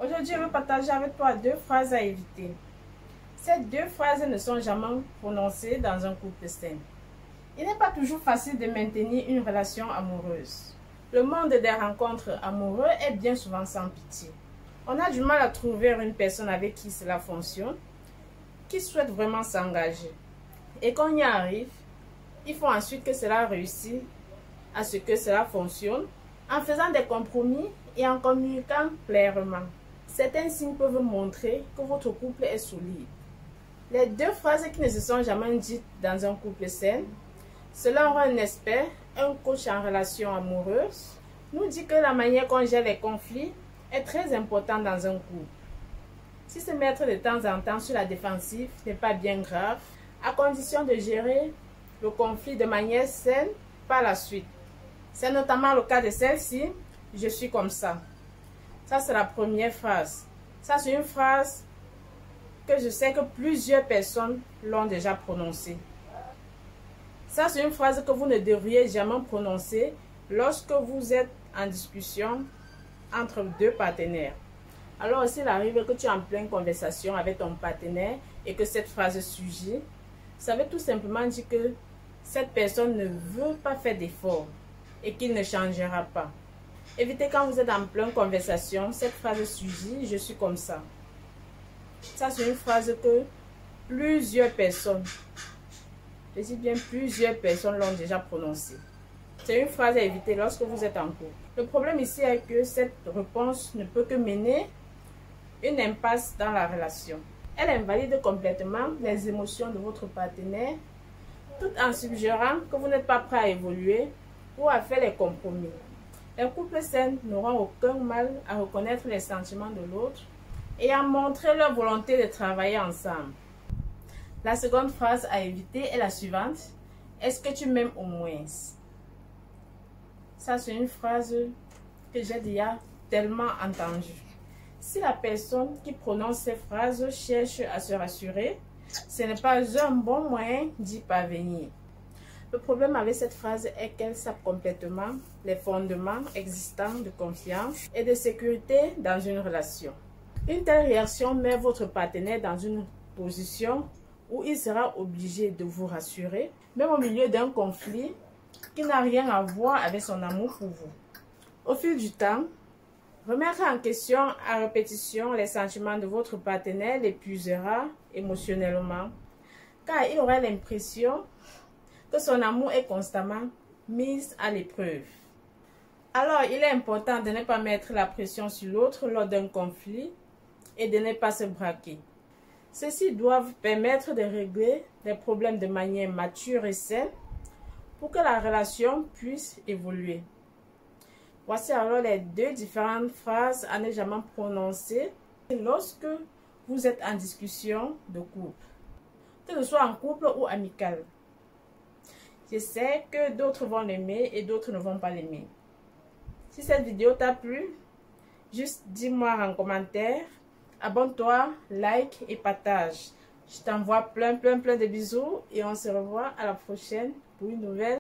Aujourd'hui, je vais partager avec toi 2 phrases à éviter. Ces 2 phrases ne sont jamais prononcées dans un couple sain. Il n'est pas toujours facile de maintenir une relation amoureuse. Le monde des rencontres amoureuses est bien souvent sans pitié. On a du mal à trouver une personne avec qui cela fonctionne, qui souhaite vraiment s'engager. Et quand on y arrive, il faut ensuite que cela réussisse à ce que cela fonctionne en faisant des compromis et en communiquant clairement. Certains signes peuvent montrer que votre couple est solide. Les 2 phrases qui ne se sont jamais dites dans un couple sain, selon un expert, un coach en relation amoureuse, nous dit que la manière qu'on gère les conflits est très importante dans un couple. Si se mettre de temps en temps sur la défensive n'est pas bien grave, à condition de gérer le conflit de manière saine par la suite. C'est notamment le cas de celle-ci, je suis comme ça. Ça, c'est la première phrase. Ça, c'est une phrase que je sais que plusieurs personnes l'ont déjà prononcée. Ça, c'est une phrase que vous ne devriez jamais prononcer lorsque vous êtes en discussion entre 2 partenaires. Alors, s'il arrive que tu es en pleine conversation avec ton partenaire et que cette phrase surgit, ça veut tout simplement dire que cette personne ne veut pas faire d'effort et qu'il ne changera pas. Évitez quand vous êtes en pleine conversation, cette phrase surgit, je suis comme ça. Ça, c'est une phrase que plusieurs personnes, je dis bien plusieurs personnes l'ont déjà prononcée. C'est une phrase à éviter lorsque vous êtes en couple. Le problème ici est que cette réponse ne peut que mener une impasse dans la relation. Elle invalide complètement les émotions de votre partenaire, tout en suggérant que vous n'êtes pas prêt à évoluer ou à faire les compromis. Les couples sains n'auront aucun mal à reconnaître les sentiments de l'autre et à montrer leur volonté de travailler ensemble. La seconde phrase à éviter est la suivante. Est-ce que tu m'aimes au moins? Ça, c'est une phrase que j'ai déjà tellement entendue. Si la personne qui prononce ces phrases cherche à se rassurer, ce n'est pas un bon moyen d'y parvenir. Le problème avec cette phrase est qu'elle sape complètement les fondements existants de confiance et de sécurité dans une relation. Une telle réaction met votre partenaire dans une position où il sera obligé de vous rassurer, même au milieu d'un conflit qui n'a rien à voir avec son amour pour vous. Au fil du temps, remettre en question à répétition les sentiments de votre partenaire l'épuisera émotionnellement, car il aura l'impression que son amour est constamment mis à l'épreuve. Alors, il est important de ne pas mettre la pression sur l'autre lors d'un conflit et de ne pas se braquer. Ceux-ci doivent permettre de régler les problèmes de manière mature et saine pour que la relation puisse évoluer. Voici alors les 2 différentes phrases à ne jamais prononcer lorsque vous êtes en discussion de couple, que ce soit en couple ou amical. Je sais que d'autres vont l'aimer et d'autres ne vont pas l'aimer. Si cette vidéo t'a plu, juste dis-moi en commentaire, abonne-toi, like et partage. Je t'envoie plein de bisous et on se revoit à la prochaine pour une nouvelle